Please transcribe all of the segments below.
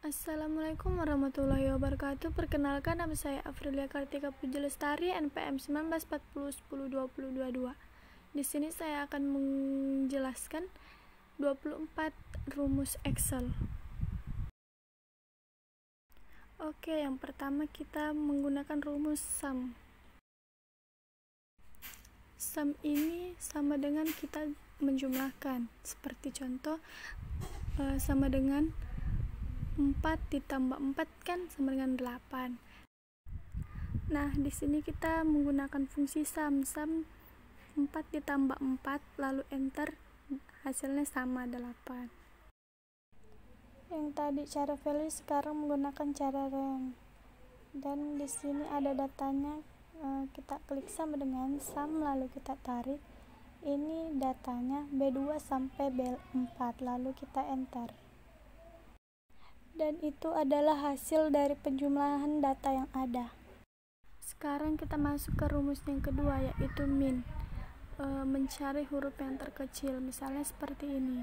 Assalamualaikum warahmatullahi wabarakatuh. Perkenalkan, nama saya Afrilia Kartika Puji Lestari, NPM 1940102022. Di sini saya akan menjelaskan 24 rumus Excel. Oke, yang pertama kita menggunakan rumus sum. Sum ini sama dengan kita menjumlahkan. Seperti contoh, sama dengan 4 ditambah 4 kan sama dengan 8. Nah, di sini kita menggunakan fungsi sum. 4 ditambah 4 lalu enter, hasilnya sama 8. Yang tadi cara value, sekarang menggunakan cara rank. Dan di sini ada datanya, kita klik sama dengan sum lalu kita tarik. Ini datanya B2 sampai B4 lalu kita enter. Dan itu adalah hasil dari penjumlahan data yang ada. Sekarang kita masuk ke rumus yang kedua, yaitu min. Mencari huruf yang terkecil, misalnya seperti ini,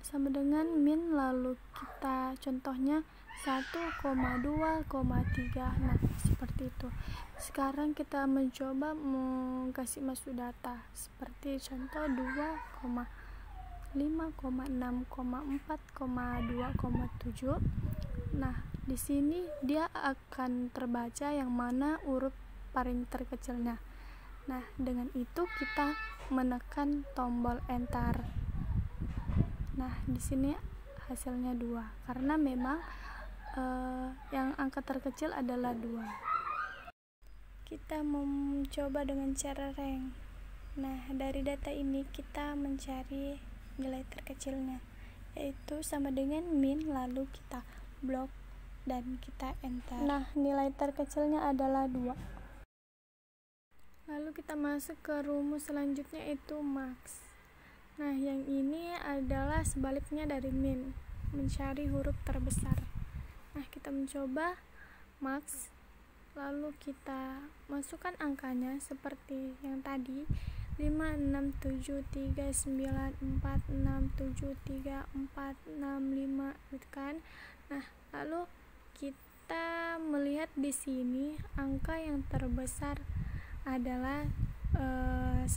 sama dengan min lalu kita contohnya 1,2,3. Nah, seperti itu. Sekarang kita mencoba kasih masuk data seperti contoh 2,5,6,4,2,7. Nah, di sini dia akan terbaca yang mana huruf paling terkecilnya. Nah, dengan itu kita menekan tombol enter. Nah, di sini hasilnya 2 karena memang yang angka terkecil adalah 2. Kita mencoba dengan cara rank. Nah, dari data ini kita mencari nilai terkecilnya, yaitu sama dengan min lalu kita blok dan kita enter. Nah, nilai terkecilnya adalah 2. Lalu kita masuk ke rumus selanjutnya, yaitu max. Nah, yang ini adalah sebaliknya dari min, mencari huruf terbesar. Nah, kita mencoba max lalu kita masukkan angkanya seperti yang tadi, 5,6,7,3,4,6,7,3,4,6,5 gitu kan. Nah, lalu kita melihat di sini angka yang terbesar adalah 9.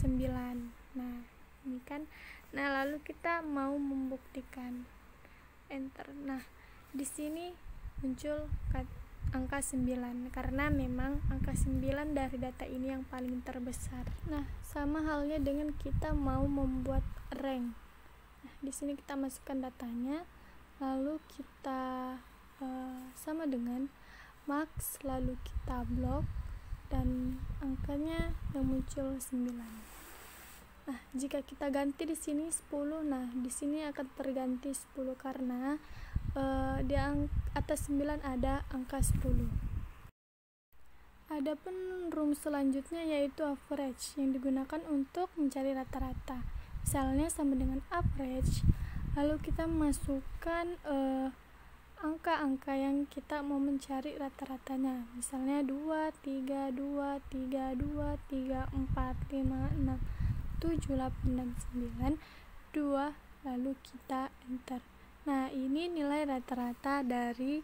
Nah, ini kan. Nah, lalu kita mau membuktikan, enter. Nah, di sini muncul angka 9 karena memang angka 9 dari data ini yang paling terbesar. Nah, sama halnya dengan kita mau membuat rank. Nah, di sini kita masukkan datanya, lalu kita sama dengan max lalu kita blok dan angkanya yang muncul 9. Nah, jika kita ganti di sini 10, nah di sini akan terganti 10 karena di atas 9 ada angka 10. Adapun rumus selanjutnya yaitu average yang digunakan untuk mencari rata-rata. Misalnya sama dengan average, lalu kita masukkan angka-angka yang kita mau mencari rata-ratanya. Misalnya 2, 3, 2, 3, 2, 3, 4, 5, 6, 7, 8, 9, 2, lalu kita enter. Nah, ini nilai rata-rata dari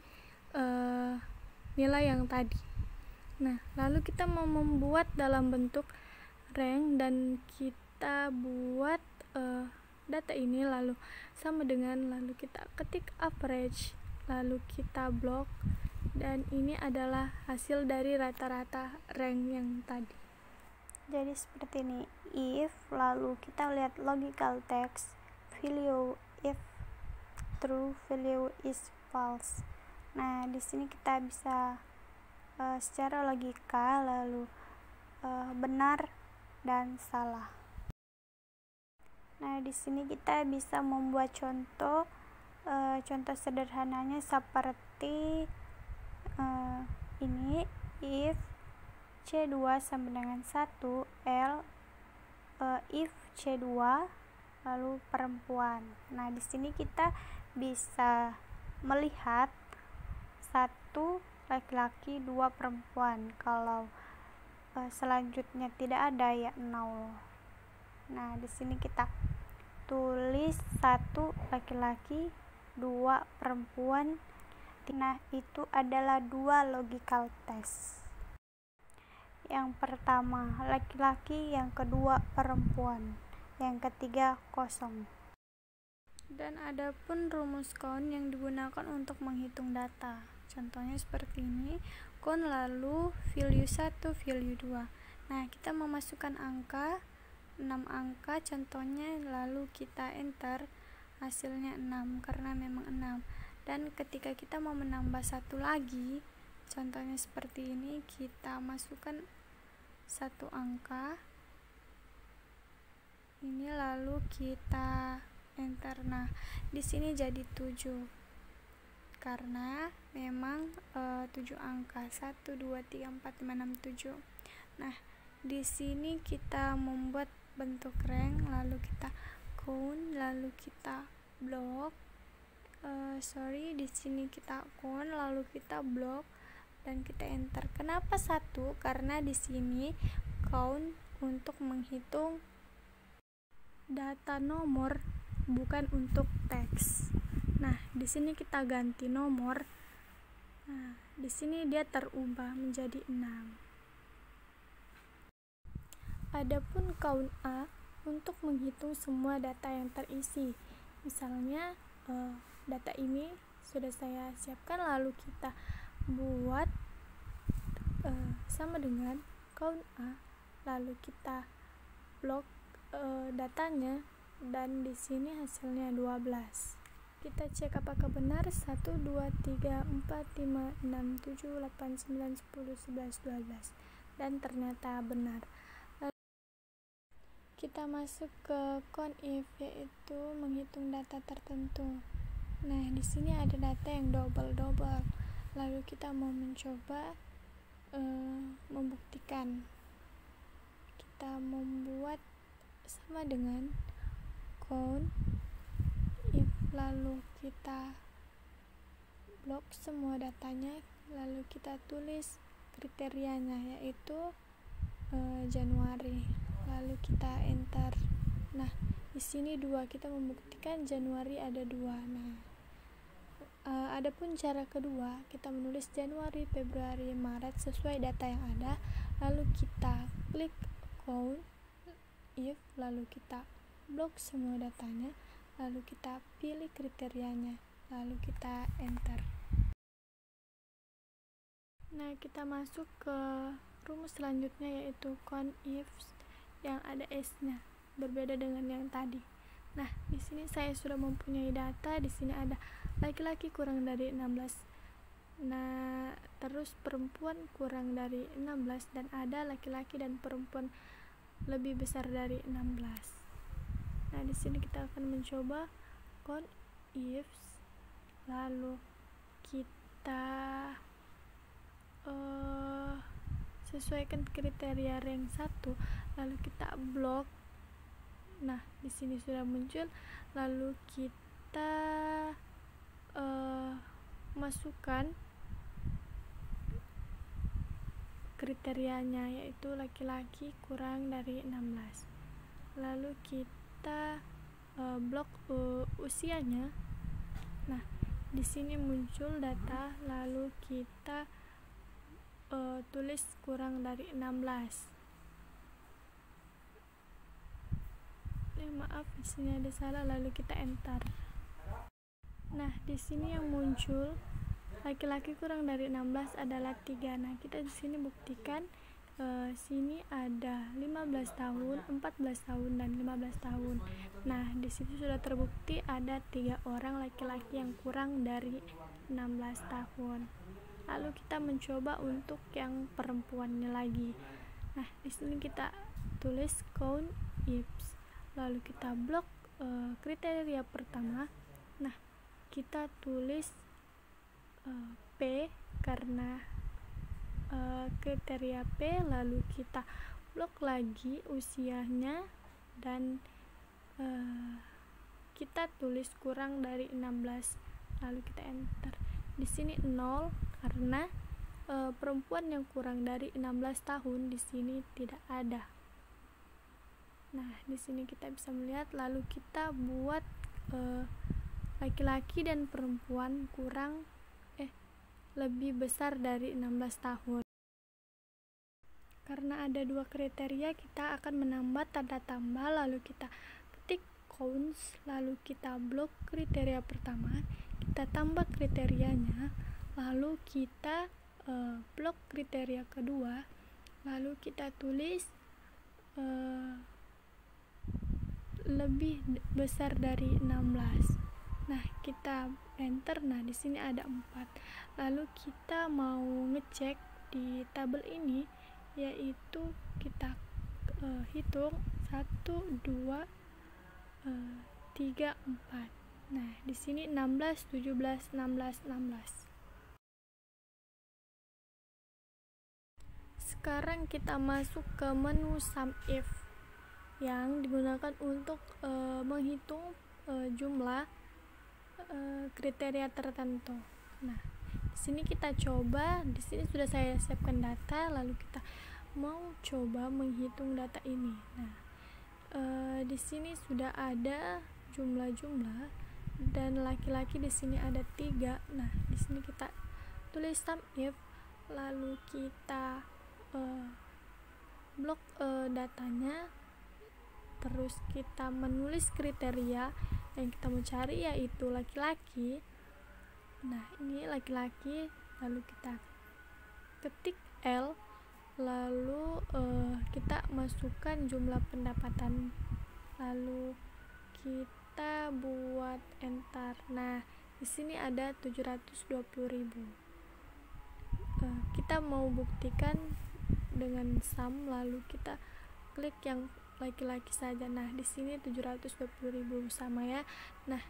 nilai yang tadi. Nah, lalu kita mau membuat dalam bentuk rank dan kita buat data ini lalu sama dengan lalu kita ketik average lalu kita blok dan ini adalah hasil dari rata-rata rank yang tadi. Jadi seperti ini, if lalu kita lihat logical text value if true, value is false. Nah, di sini kita bisa secara logika lalu benar dan salah. Nah, di sini kita bisa membuat contoh sederhananya seperti ini, if C2 sama dengan 1 L, if C2 lalu perempuan. Nah, di sini kita bisa melihat 1 laki-laki 2 perempuan. Kalau selanjutnya tidak ada ya 0. Nah, di sini kita tulis 1 laki-laki 2 perempuan Nah, itu adalah 2 logical test. Yang pertama laki-laki, yang kedua perempuan, yang ketiga kosong. Dan ada pun rumus count yang digunakan untuk menghitung data. Contohnya seperti ini, count lalu value 1, value 2. Nah, kita memasukkan angka 6 angka contohnya, lalu kita enter, hasilnya 6 karena memang 6. Dan ketika kita mau menambah satu lagi, contohnya seperti ini, kita masukkan satu angka ini lalu kita enter. Nah, di sini jadi 7 karena memang 7 angka, 1 2 3 4 5 6 7. Nah, di sini kita membuat bentuk rank, lalu kita count, lalu kita block. Di sini kita count, lalu kita block dan kita enter. Kenapa 1? Karena di sini count untuk menghitung data nomor, bukan untuk teks. Nah, di sini kita ganti nomor. Nah, di sini dia terubah menjadi 6. Adapun count A untuk menghitung semua data yang terisi. Misalnya data ini sudah saya siapkan, lalu kita buat sama dengan count A, lalu kita blok datanya, dan di sini hasilnya 12. Kita cek apakah benar. 1 2 3 4 5 6 7 8 9 10 11 12, dan ternyata benar. Kita masuk ke count if, yaitu menghitung data tertentu. Nah, di sini ada data yang double, lalu kita mau mencoba membuktikan. Kita membuat sama dengan count if, lalu kita blok semua datanya, lalu kita tulis kriterianya, yaitu Januari, lalu kita enter. Nah, di sini 2, kita membuktikan Januari ada 2. Nah, adapun cara kedua, kita menulis Januari, Februari, Maret sesuai data yang ada, lalu kita klik count if, lalu kita blok semua datanya, lalu kita pilih kriterianya, lalu kita enter. Nah, kita masuk ke rumus selanjutnya, yaitu count if yang ada S-nya, berbeda dengan yang tadi. Nah, di sini saya sudah mempunyai data. Di sini ada laki-laki kurang dari 16. Nah, terus perempuan kurang dari 16, dan ada laki-laki dan perempuan lebih besar dari 16. Nah, di sini kita akan mencoba count if, lalu kita sesuaikan kriteria rank 1, lalu kita blok. Nah, di sini sudah muncul, lalu kita masukkan kriterianya, yaitu laki-laki kurang dari 16. Lalu kita blok usianya. Nah, di sini muncul data, lalu kita tulis kurang dari 16. Maaf, di sini ada salah, lalu kita enter. Nah, di sini yang muncul laki-laki kurang dari 16 adalah 3. Nah, kita di sini buktikan sini ada 15 tahun, 14 tahun, dan 15 tahun. Nah, di situ sudah terbukti ada 3 orang laki-laki yang kurang dari 16 tahun. Lalu kita mencoba untuk yang perempuannya lagi. Nah, di sini kita tulis count if, lalu kita blok kriteria pertama. Nah, kita tulis P karena kriteria P, lalu kita blok lagi usianya, dan kita tulis kurang dari 16, lalu kita enter. Di sini 0 karena perempuan yang kurang dari 16 tahun di sini tidak ada. Nah, di sini kita bisa melihat, lalu kita buat laki-laki dan perempuan kurang lebih besar dari 16 tahun. Karena ada dua kriteria, kita akan menambah tanda tambah, lalu kita ketik count, lalu kita blok kriteria pertama, kita tambah kriterianya, lalu kita blok kriteria kedua, lalu kita tulis lebih besar dari 16. Nah, kita enter. Nah, di sini ada 4. Lalu kita mau ngecek di tabel ini, yaitu kita hitung 1 2 3 4. Nah, di sini 16 17 16 16. Sekarang kita masuk ke menu sum if yang digunakan untuk menghitung jumlah kriteria tertentu. Nah, di sini kita coba. Di sini sudah saya siapkan data, lalu kita mau coba menghitung data ini. Nah, di sini sudah ada jumlah-jumlah dan laki-laki di sini ada 3. Nah, di sini kita tulis sum if, lalu kita blok datanya, terus kita menulis kriteria yang kita mau cari, yaitu laki-laki. Nah, ini laki-laki, lalu kita ketik L, lalu kita masukkan jumlah pendapatan, lalu kita buat enter. Nah, di sini ada 720.000. Kita mau buktikan dengan sum, lalu kita klik yang laki-laki saja. Nah, di sini 720.000 sama ya. Nah,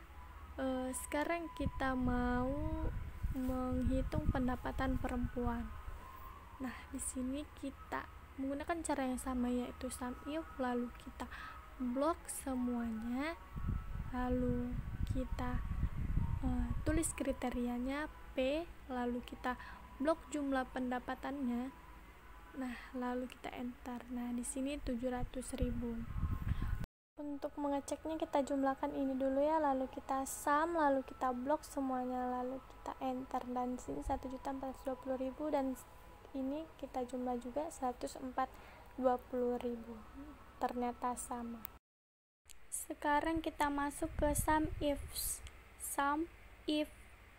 sekarang kita mau menghitung pendapatan perempuan. Nah, di sini kita menggunakan cara yang sama, yaitu sum if, lalu kita blok semuanya, lalu kita tulis kriterianya P, lalu kita blok jumlah pendapatannya. Nah, lalu kita enter. Nah, di sini 700.000. Untuk mengeceknya kita jumlahkan ini dulu ya, lalu kita sum, lalu kita blok semuanya, lalu kita enter. Dan di sini 1.420.000 dan ini kita jumlah juga 104.20.000. Ternyata sama. Sekarang kita masuk ke sum if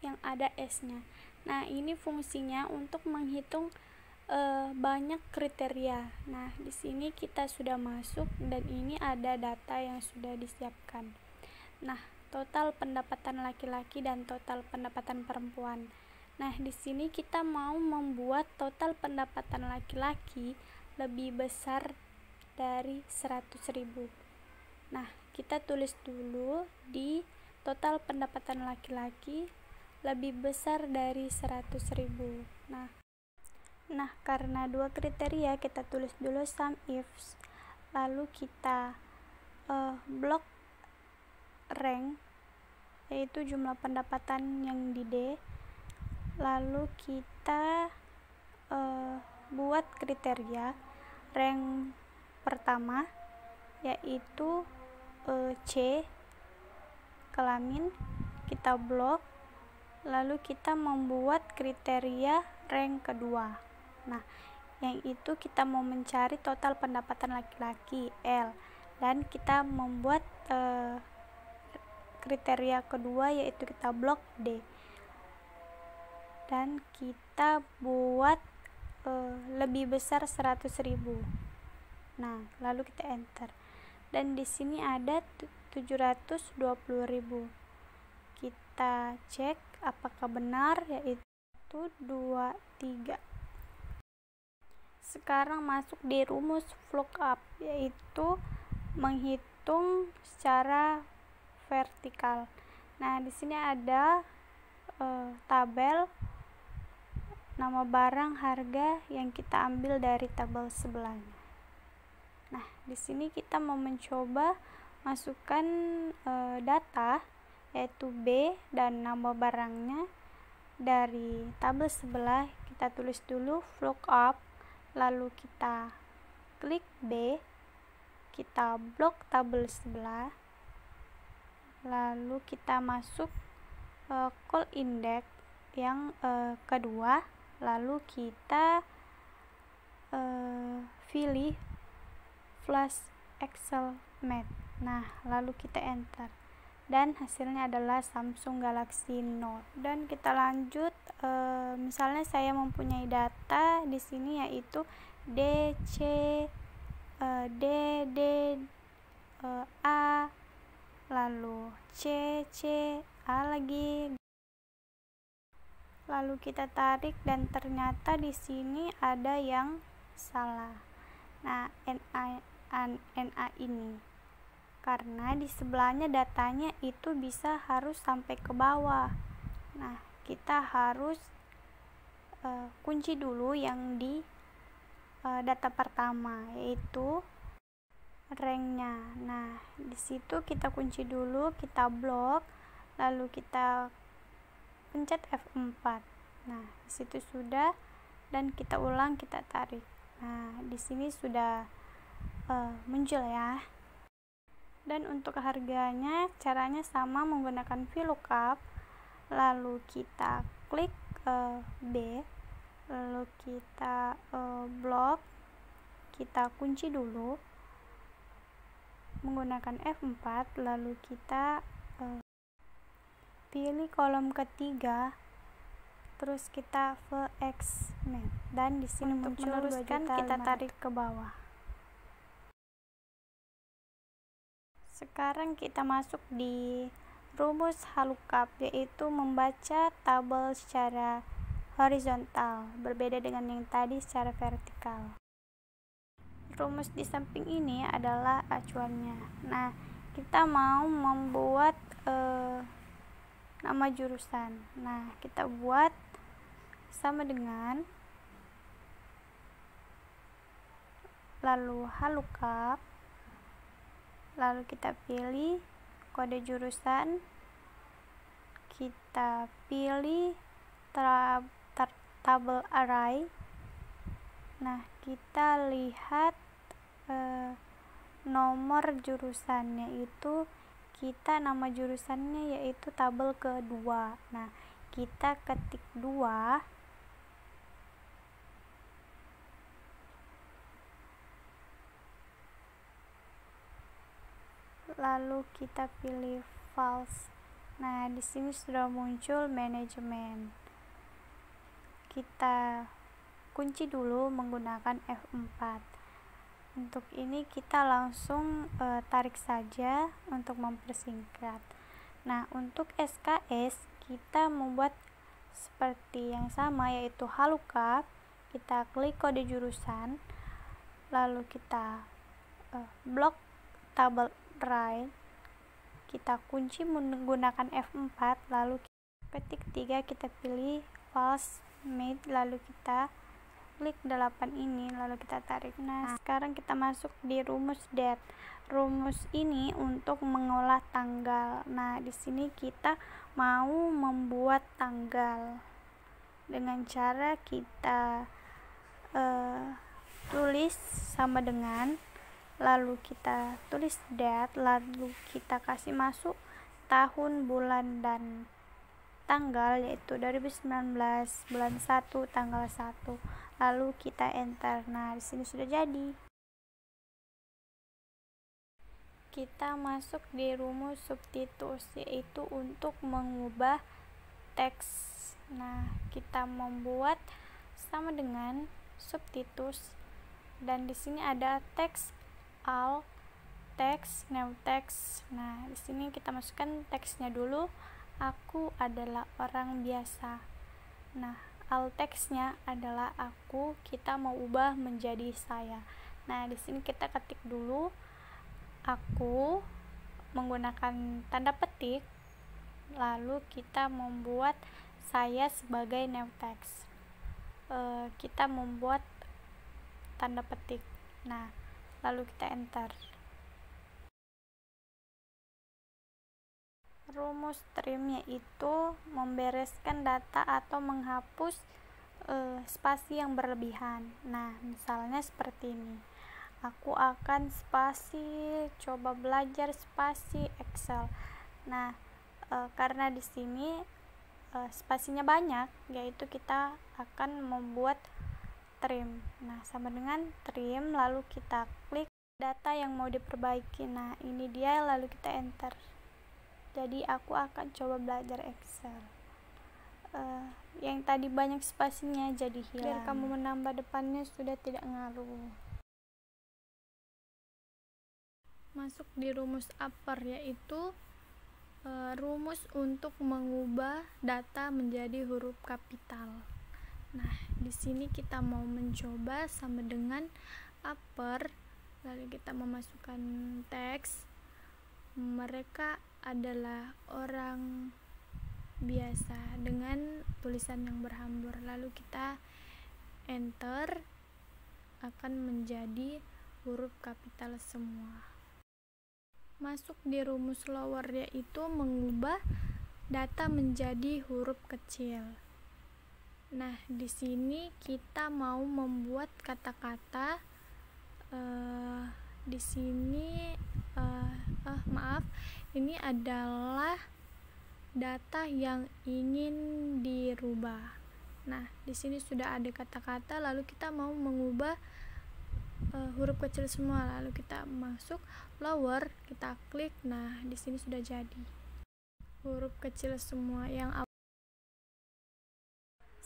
yang ada S-nya. Nah, ini fungsinya untuk menghitung banyak kriteria. Nah, di sini kita sudah masuk dan ini ada data yang sudah disiapkan. Nah, total pendapatan laki-laki dan total pendapatan perempuan. Nah, di sini kita mau membuat total pendapatan laki-laki lebih besar dari 100.000. Nah, kita tulis dulu di total pendapatan laki-laki lebih besar dari 100.000. Nah, karena dua kriteria, kita tulis dulu sum if, lalu kita blok rank, yaitu jumlah pendapatan yang di D, lalu kita buat kriteria rank pertama, yaitu C, kelamin, kita blok, lalu kita membuat kriteria rank kedua. Nah, yang itu kita mau mencari total pendapatan laki-laki L, dan kita membuat kriteria kedua, yaitu kita blok D, dan kita buat lebih besar 100.000. Nah, lalu kita enter. Dan di sini ada 720.000. Kita cek apakah benar, yaitu 2 3. Sekarang masuk di rumus lookup, yaitu menghitung secara vertikal. Nah, di sini ada tabel nama barang, harga yang kita ambil dari tabel sebelahnya. Nah, di sini kita mau mencoba masukkan data, yaitu B dan nama barangnya dari tabel sebelah. Kita tulis dulu lookup, lalu kita klik B, kita blok tabel sebelah, lalu kita masuk call index, yang kedua, lalu kita pilih Flash Excel Matte. Nah, lalu kita enter dan hasilnya adalah Samsung Galaxy Note. Dan kita lanjut, misalnya saya mempunyai data di sini yaitu DC, D, A, lalu C, A lagi. Lalu kita tarik dan ternyata di sini ada yang salah. Nah, NA ini karena di sebelahnya datanya itu harus sampai ke bawah. Nah, kita harus kunci dulu yang di data pertama, yaitu ranknya. Nah, di situ kita kunci dulu, kita blok, lalu kita pencet F4. Nah, di situ sudah, dan kita ulang, kita tarik. Nah, di sini sudah muncul ya. Dan untuk harganya caranya sama, menggunakan VLOOKUP, lalu kita klik B, lalu kita blok, kita kunci dulu menggunakan F4, lalu kita pilih kolom ketiga, terus kita VX Matte, dan di sini untuk meneruskan kita tarik ke bawah. Sekarang kita masuk di rumus VLOOKUP, yaitu membaca tabel secara horizontal, berbeda dengan yang tadi secara vertikal. Rumus di samping ini adalah acuannya. Nah, kita mau membuat nama jurusan. Nah, kita buat sama dengan, lalu VLOOKUP, lalu kita pilih kode jurusan, kita pilih tabel array. Nah, kita lihat nomor jurusannya, itu kita nama jurusannya yaitu tabel kedua. Nah, kita ketik 2, lalu kita pilih false. Nah, di sini sudah muncul manajemen. Kita kunci dulu menggunakan F4. Untuk ini kita langsung tarik saja untuk mempersingkat. Nah, untuk SKS kita membuat seperti yang sama, yaitu VLOOKUP, kita klik kode jurusan, lalu kita blok tabel array, kita kunci menggunakan F4, lalu ketik 3, kita pilih false matte, lalu kita klik 8 ini, lalu kita tarik. Nah, sekarang kita masuk di rumus date. Rumus ini untuk mengolah tanggal. Nah, di sini kita mau membuat tanggal dengan cara kita tulis sama dengan, lalu kita tulis date, lalu kita kasih masuk tahun, bulan, dan tanggal, yaitu 2019 bulan 1 tanggal 1, lalu kita enter. Nah, di sini sudah jadi. Kita masuk di rumus substitusi, yaitu untuk mengubah teks. Nah, kita membuat sama dengan substitusi, dan di sini ada teks all, teks, new teks. Nah, di sini kita masukkan teksnya dulu. Aku adalah orang biasa. Nah, all teksnya adalah aku, kita mau ubah menjadi saya. Nah, di sini kita ketik dulu aku menggunakan tanda petik, lalu kita membuat saya sebagai new text. Kita membuat tanda petik. Nah, lalu kita enter. Rumus trim yaitu membereskan data atau menghapus spasi yang berlebihan. Nah, misalnya seperti ini. Aku akan spasi, coba belajar spasi Excel. Nah, karena di sini spasinya banyak, yaitu kita akan membuat trim. Nah, sama dengan trim, lalu kita klik data yang mau diperbaiki. Nah, ini dia, lalu kita enter. Jadi aku akan coba belajar Excel. Yang tadi banyak spasinya jadi hilang. Biar kamu menambah depannya sudah tidak ngaruh. Masuk di rumus upper, yaitu rumus untuk mengubah data menjadi huruf kapital. Nah, di sini kita mau mencoba sama dengan upper, lalu kita memasukkan teks. Mereka adalah orang biasa dengan tulisan yang berhambur, lalu kita enter, akan menjadi huruf kapital semua. Masuk di rumus lower, yaitu mengubah data menjadi huruf kecil. Nah, di sini kita mau membuat kata-kata. Di sini ini adalah data yang ingin dirubah. Nah, di sini sudah ada kata-kata, lalu kita mau mengubah huruf kecil semua, lalu kita masuk lower, kita klik. Nah, di sini sudah jadi huruf kecil semua yang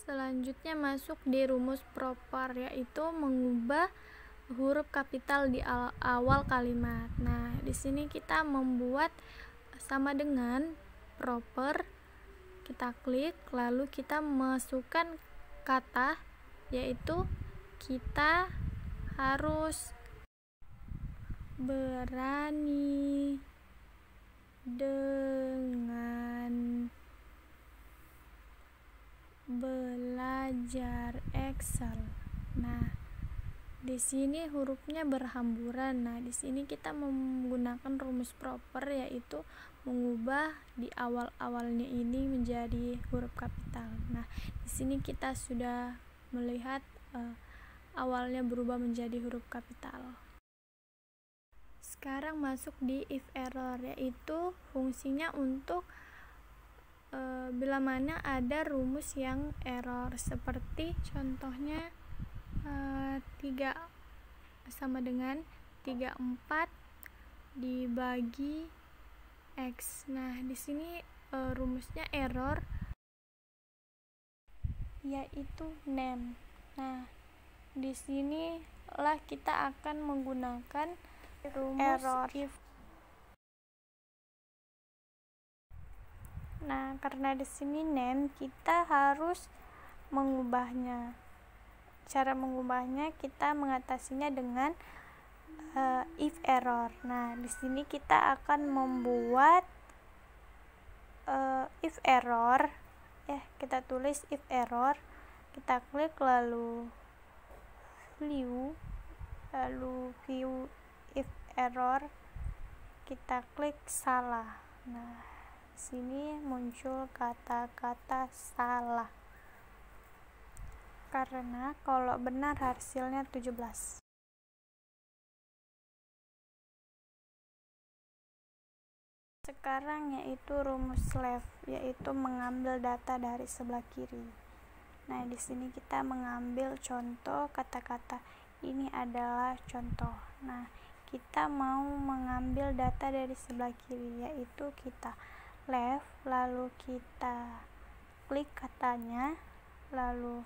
selanjutnya masuk di rumus proper, yaitu mengubah huruf kapital di awal kalimat. Nah, di sini kita membuat sama dengan proper, kita klik, lalu kita masukkan kata, yaitu kita harus berani dengan belajar Excel. Nah, di sini hurufnya berhamburan. Nah, di sini kita menggunakan rumus proper, yaitu mengubah di awal-awalnya ini menjadi huruf kapital. Nah, di sini kita sudah melihat awalnya berubah menjadi huruf kapital. Sekarang masuk di if error, yaitu fungsinya untuk bila mana ada rumus yang error, seperti contohnya 3 sama dengan 34 dibagi X. Nah, di sini rumusnya error, yaitu name. Nah, di sini lah kita akan menggunakan rumus error if. Nah, karena di sini name, kita harus mengubahnya. Cara mengubahnya kita mengatasinya dengan if error. Nah, di sini kita akan membuat if error. Kita tulis if error. Kita klik, lalu view if error. Kita klik salah. Nah, di sini muncul kata-kata salah. Karena kalau benar hasilnya 17. Sekarang yaitu rumus left, yaitu mengambil data dari sebelah kiri. Nah, di sini kita mengambil contoh kata-kata. Ini adalah contoh. Nah, kita mau mengambil data dari sebelah kiri, yaitu kita left, lalu kita klik katanya, lalu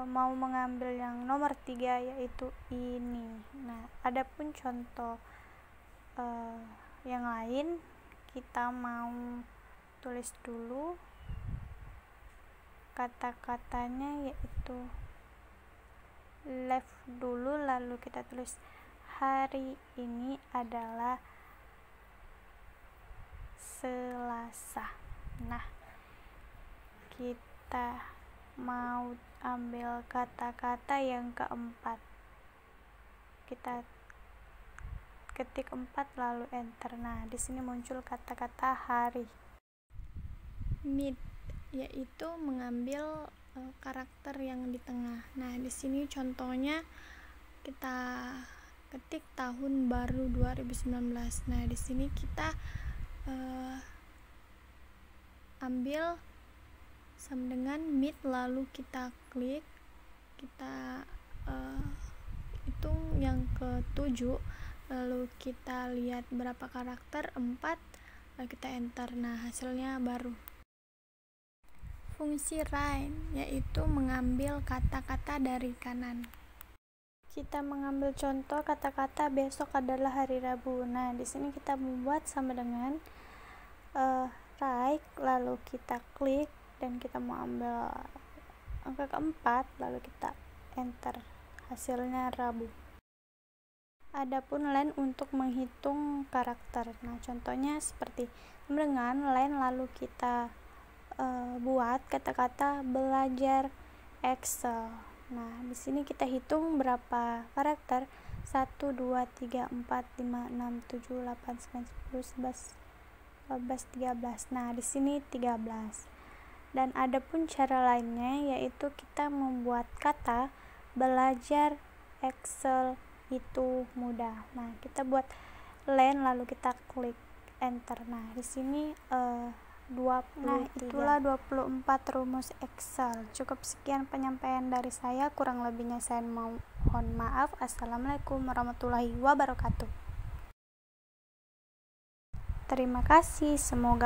mau mengambil yang nomor 3, yaitu ini. Nah, adapun contoh yang lain, kita mau tulis dulu kata-katanya, yaitu left dulu, lalu kita tulis hari ini adalah Selasa. Nah, kita mau ambil kata-kata yang keempat, kita ketik 4 lalu enter. Nah, di sini muncul kata-kata hari. Mid, yaitu mengambil karakter yang di tengah. Nah, di sini contohnya kita ketik tahun baru 2019. Nah, di sini kita ambil sama dengan meet, lalu kita klik, kita hitung yang ke-7, lalu kita lihat berapa karakter, 4, lalu kita enter. Nah, hasilnya baru. Fungsi right yaitu mengambil kata-kata dari kanan. Kita mengambil contoh kata-kata besok adalah hari Rabu. Nah, di sini kita membuat sama dengan right, lalu kita klik dan kita mau ambil angka keempat, lalu kita enter. Hasilnya Rabu. Adapun len untuk menghitung karakter. Nah, contohnya seperti dengan len lalu kita buat kata-kata belajar Excel. Nah, di sini kita hitung berapa karakter. 1, 2, 3, 4, 5, 6, 7, 8, 9, 10, 11, 12, 13. Nah, di sini 13. Dan ada pun cara lainnya, yaitu kita membuat kata belajar Excel itu mudah. Nah, kita buat len lalu kita klik enter. Nah, di sini 23. Nah, itulah 24 rumus Excel. Cukup sekian penyampaian dari saya, kurang lebihnya saya mohon maaf. Assalamualaikum warahmatullahi wabarakatuh. Terima kasih, semoga